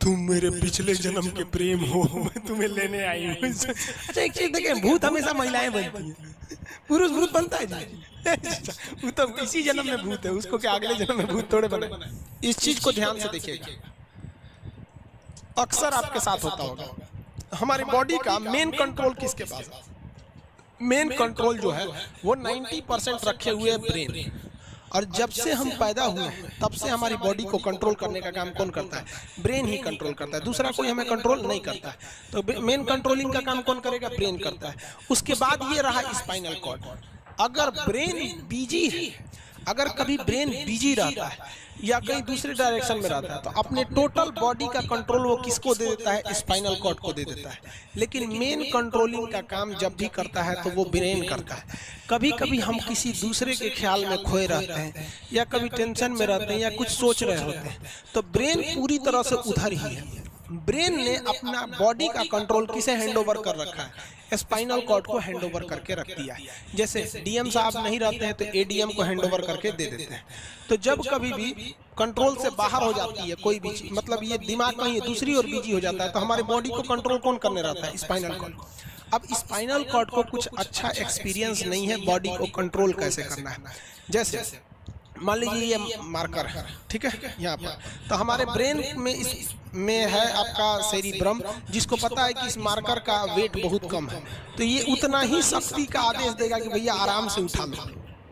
तुम मेरे पिछले जन्म के प्रेम हो, मैं तुम्हें लेने आई हूँ। अच्छा एक चीज देखें, भूत हमेशा महिलाएं बनती हैं, पुरुष भूत बनता है जी। वो तो इसी जन्म में भूत है, उसको क्या अगले जन्म में भूत थोड़े बने। इस चीज को ध्यान से देखिएगा, अक्सर आपके साथ होता होगा। हमारी बॉडी का मेन कंट्रोल किसके पास है? मेन कंट्रोल जो है वो 90% रखे हुए ब्रेन। और जब से हम पैदा हुए हैं तब से हमारी बॉडी को कंट्रोल करने का काम कौन करता है? ब्रेन ही कंट्रोल करता है, दूसरा कोई हमें कंट्रोल नहीं करता है। तो मेन कंट्रोलिंग का काम कौन करेगा? ब्रेन करता है। उसके बाद ये रहा स्पाइनल कॉर्ड। अगर ब्रेन बिजी है, अगर कभी ब्रेन बिजी रहता है या कहीं दूसरे डायरेक्शन में रहता है, तो अपने टोटल बॉडी का कंट्रोल वो किसको दे देता है? स्पाइनल कॉर्ड को दे देता है। लेकिन मेन कंट्रोलिंग का काम जब भी करता है तो वो ब्रेन करता है। कभी कभी हम किसी दूसरे के ख्याल में खोए रहते हैं या कभी टेंशन में रहते हैं या कुछ सोच रहे होते हैं, तो ब्रेन पूरी तरह से उधर ही है। ब्रेन ने अपना बॉडी का कंट्रोल किसे हैंडओवर कर रखा है? स्पाइनल कॉर्ड को हैंडओवर करके रख दिया है। जैसे डीएम साहब नहीं रहते हैं तो एडीएम को हैंडओवर करके दे देते हैं। तो जब कभी भी कंट्रोल से बाहर हो जाती है कोई भी चीज, मतलब ये दिमाग कहीं दूसरी ओर बिजी हो जाता है, तो हमारे बॉडी को कंट्रोल कौन करने रहता है? Spinal cord. अब स्पाइनल कॉर्ड को कुछ अच्छा एक्सपीरियंस नहीं है बॉडी को कंट्रोल कैसे करना है। जैसे मान लीजिए ये मार्कर है, ठीक है, यहाँ पर तो हमारे ब्रेन में इस में है आपका सेरिब्रम, जिसको पता है कि इस मार्कर का वेट बहुत कम है, तो ये उतना ही शक्ति का आदेश देगा कि भैया आराम से उठा लो।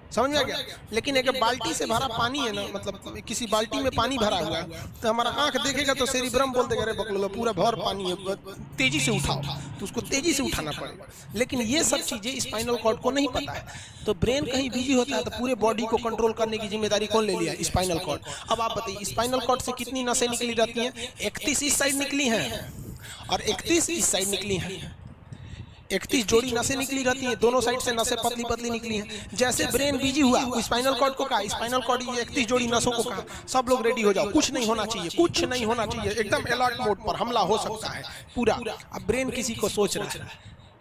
समझ में आ गया? लेकिन एक बाल्टी से भरा पानी है ना, मतलब किसी बाल्टी में पानी भरा हुआ है, तो हमारा आंख देखेगा तो सेरिब्रम बोल देगा अरे बकलो पूरा भर पानी है, तेजी से उठाओ, तो उसको तेजी से उठाना पड़ेगा। लेकिन ये सब चीजें स्पाइनल कॉर्ड को नहीं पता है, तो ब्रेन कहीं बिजी होता है तो पूरे बॉडी को कंट्रोल करने की जिम्मेदारी कौन ले लिया? Spinal cord. अब आप बताइए स्पाइनल कॉर्ड से कितनी नसें निकली रहती हैं? 31 इस साइड निकली हैं और 31 इस साइड निकली हैं। 31 जोड़ी नसें निकली रहती हैं, दोनों साइड से नसें पतली पतली निकली हैं। जैसे ब्रेन बिजी हुआ, स्पाइनल कॉर्ड को कहा, स्पाइनल कॉर्ड ये 31 जोड़ी नसों को कहा सब लोग रेडी हो जाओ, कुछ नहीं होना चाहिए, कुछ नहीं होना चाहिए, एकदम अलर्ट मोड पर, हमला हो सकता है पूरा। अब ब्रेन किसी को सोच रहा है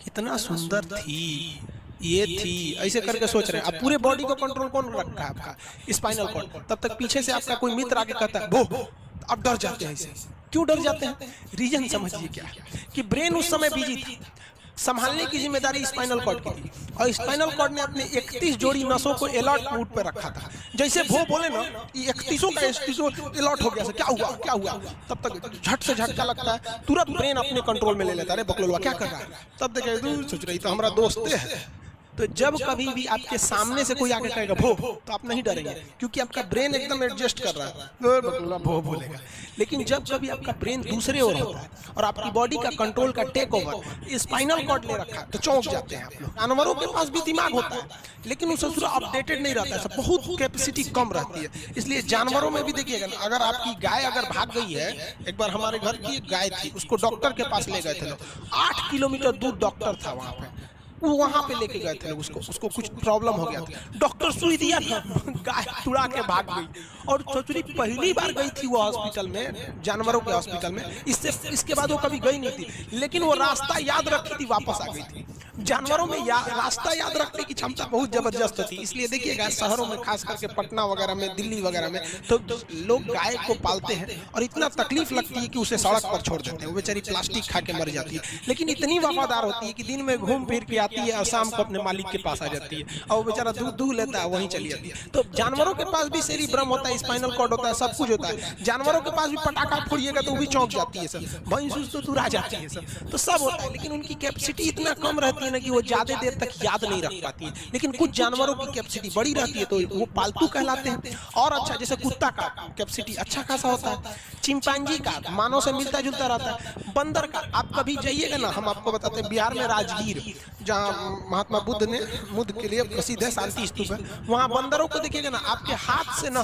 कितना सुंदर थी ये थी, ऐसे करके सोच रहे हैं। अब पूरे बॉडी को कंट्रोल कौन रखा है? आपका स्पाइनल कॉर्ड। तब तक पीछे से आपका कोई मित्र आके कहता है वो, अब डर जाते हैं। ऐसे क्यों डर जाते हैं? रीजन समझिए क्या कि ब्रेन उस समय बिजी था, संभालने की जिम्मेदारी स्पाइनल कॉर्ड की थी, और स्पाइनल कॉर्ड ने अपने 31 जोड़ी नसों को अलर्ट मोड पर रखा था। जैसे वो बोले ना 31 का 31 अलर्ट हो गया, क्या हुआ क्या हुआ, तब तक झट से झटका लगता है, तुरंत ब्रेन अपने कंट्रोल में ले लेता है, अरे बकलोलवा क्या कर रहा है, तब देखे दूर सोच रही तो हमारा दोस्त है। तो जब कभी भी आपके सामने से कोई आके कहेगा भो, तो आप नहीं डरेंगे क्योंकि आपका ब्रेन एकदम एडजस्ट कर रहा है, भो बोलेगा। लेकिन जब कभी आपका ब्रेन दूसरे ओर होता है और आपकी बॉडी का कंट्रोल का टेक ओवर स्पाइनल कॉर्ड ले रखा है, तो चौंक जाते हैं आप लोग। जानवरों के पास भी दिमाग होता है लेकिन उससे पूरा अपडेटेड नहीं रहता है, बहुत कैपेसिटी कम रहती है। इसलिए जानवरों में भी देखिएगा ना, अगर आपकी गाय अगर भाग गई है, एक बार हमारे घर की एक गाय थी, उसको डॉक्टर के पास ले गए थे लोग, 8 किलोमीटर दूर डॉक्टर था वहां पे, वो वहां पे लेके गए थे लोग, उसको कुछ प्रॉब्लम हो गया था, डॉक्टर सुई दिया था, गाय तुड़ा के भाग गई। और छोचरी पहली बार गई थी वो हॉस्पिटल में, जानवरों के हॉस्पिटल में, इसके बाद वो कभी गई नहीं थी, लेकिन वो रास्ता याद रखी थी, वापस आ गई थी। जानवरों में रास्ता याद रखने की क्षमता बहुत जबरदस्त होती है। इसलिए देखिएगा शहरों में, खास करके पटना वगैरह में, दिल्ली वगैरह में, तो लोग गाय को पालते हैं और इतना तकलीफ लगती है कि उसे सड़क पर छोड़ देते हैं, वो बेचारी प्लास्टिक खा के मर जाती है, लेकिन इतनी वफादार होती है कि दिन में घूम फिर के आती है और शाम को अपने मालिक के पास आ जाती है, और वो बेचारा दूध दूह लेता है, वहीं चली जाती है। तो जानवरों के पास भी सेरिब्रम होता है, स्पाइनल कॉर्ड होता है, सब कुछ होता है। जानवरों के पास भी पटाखा फोड़िएगा तो वो भी चौंक जाती है, सब भैंस तो दूर आ जाती है, सब तो सब होता है। लेकिन उनकी कैपेसिटी इतना कम रहती है ना कि वो ज्यादा देर तक याद नहीं रख पाती है। लेकिन कुछ जानवरों की कैपेसिटी बड़ी रहती है तो वो पालतू कहलाते हैं। और अच्छा, जैसे कुत्ता का कैपेसिटी अच्छा खासा होता है, चिंपांजी का मानव से मिलता जुलता रहता है, बंदर का। आप कभी जाइएगा ना, हम आपको बताते हैं, बिहार में राजगीर, जहाँ महात्मा बुद्ध के लिए प्रसिद्ध है, शांति स्तूप है, वहाँ बंदरों को देखिएगा ना, आपके हाथ से ना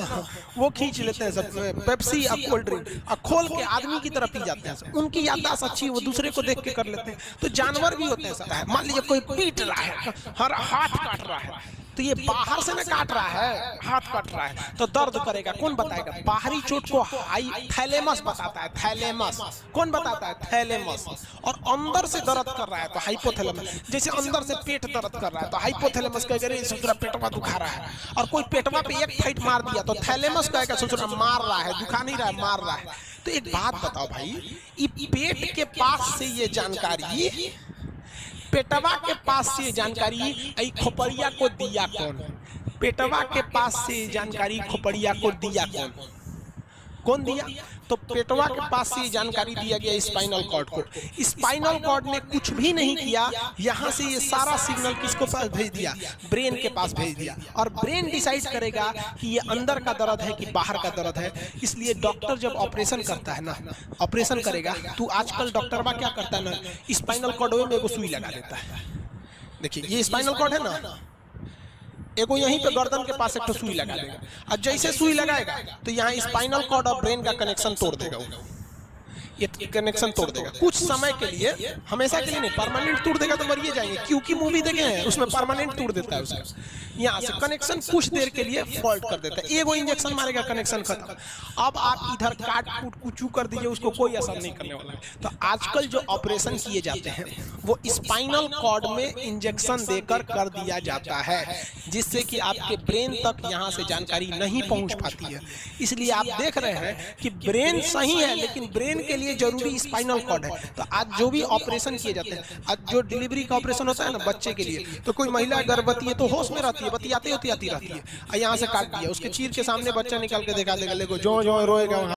वो खींच लेते हैं सब पेप्सी और कोल्ड ड्रिंक, और खोल के आदमी की तरफ पी जाते हैं। उनकी याददाश्त अच्छी, वो दूसरे को देख के कर लेते हैं। तो जानवर भी होते हैं सब। मान लीजिए कोई पीट रहा है, हर हाथ काट रहा है, तो ये बाहर से ना काट रहा है, हाथ काट रहा है तो दर्द करेगा, कौन बताएगा? बाहरी चोट को थैलेमस बताता है, थैलेमस। कौन बताता है? थैलेमस। और अंदर से दर्द कर रहा है तो हाइपोथैलेमस। जैसे अंदर से पेट दर्द कर रहा है तो हाइपोथैलेमस कहेगा ससुरा पेटवा दुखा रहा है, और कोई पेटवा पे एक फाइट मार दिया तो थैलेमस कहेगा ससुरा मार रहा है, दुखा नहीं रहा है, मार रहा है। तो एक बात बताओ भाई, ये पेट के पास से ये जानकारी, पेटवा के पास से जानकारी खोपड़िया को दिया कौन? पेटवा के पास से जानकारी खोपड़िया को दिया कौन दिया? तो पेटवा के पास से जानकारी दिया गया स्पाइनल कॉर्ड को। स्पाइनल कॉर्ड ने कुछ भी नहीं किया, यहाँ से ये सारा सिग्नल किसको पास भेज दिया? ब्रेन के पास भेज दिया। और ब्रेन डिसाइड करेगा कि ये अंदर का दर्द है कि बाहर का दर्द है। इसलिए डॉक्टर जब ऑपरेशन करता है ना, ऑपरेशन करेगा तो आजकल डॉक्टर क्या करता है ना, स्पाइनल कॉर्ड में एगो सुई लगा देता है। देखिए ये स्पाइनल कॉर्ड है ना, एगो यहीं पे गर्दन के पास एक तो सुई लगा देगा, और जैसे सुई लगाएगा तो यहाँ स्पाइनल कॉर्ड और ब्रेन का कनेक्शन तोड़ देगा। ये कनेक्शन तोड़ देगा कुछ समय के लिए, हमेशा के लिए नहीं, परमानेंट तोड़ देगा तो मरिए जाएंगे। क्योंकि मूवी देखे हैं उसमें परमानेंट तोड़ देता है उसका, यहाँ से कनेक्शन कुछ देर के लिए फॉल्ट कर देता है। एगो इंजेक्शन मारेगा, कनेक्शन खत्म। अब आप इधर काट कूट कुचू कर दीजिए, उसको कोई असर नहीं करने वाला है। तो आजकल जो ऑपरेशन किए जाते हैं वो स्पाइनल कॉर्ड में इंजेक्शन देकर कर दिया जाता है, जिससे कि आपके ब्रेन तक यहाँ से जानकारी नहीं पहुंच पाती है। इसलिए आप देख रहे हैं कि ब्रेन सही है, लेकिन ब्रेन के लिए जरूरी स्पाइनल कॉर्ड है। तो आज जो भी ऑपरेशन किए जाते हैं, आज जो डिलीवरी का ऑपरेशन होता है ना बच्चे के लिए, तो कोई महिला गर्भवती है तो होश में रहती है, बतियाती होती रहती है, यहाँ से काट दिया, उसके चीर के सामने बच्चा निकाल के दिखा देगा, लेको जो रोएगा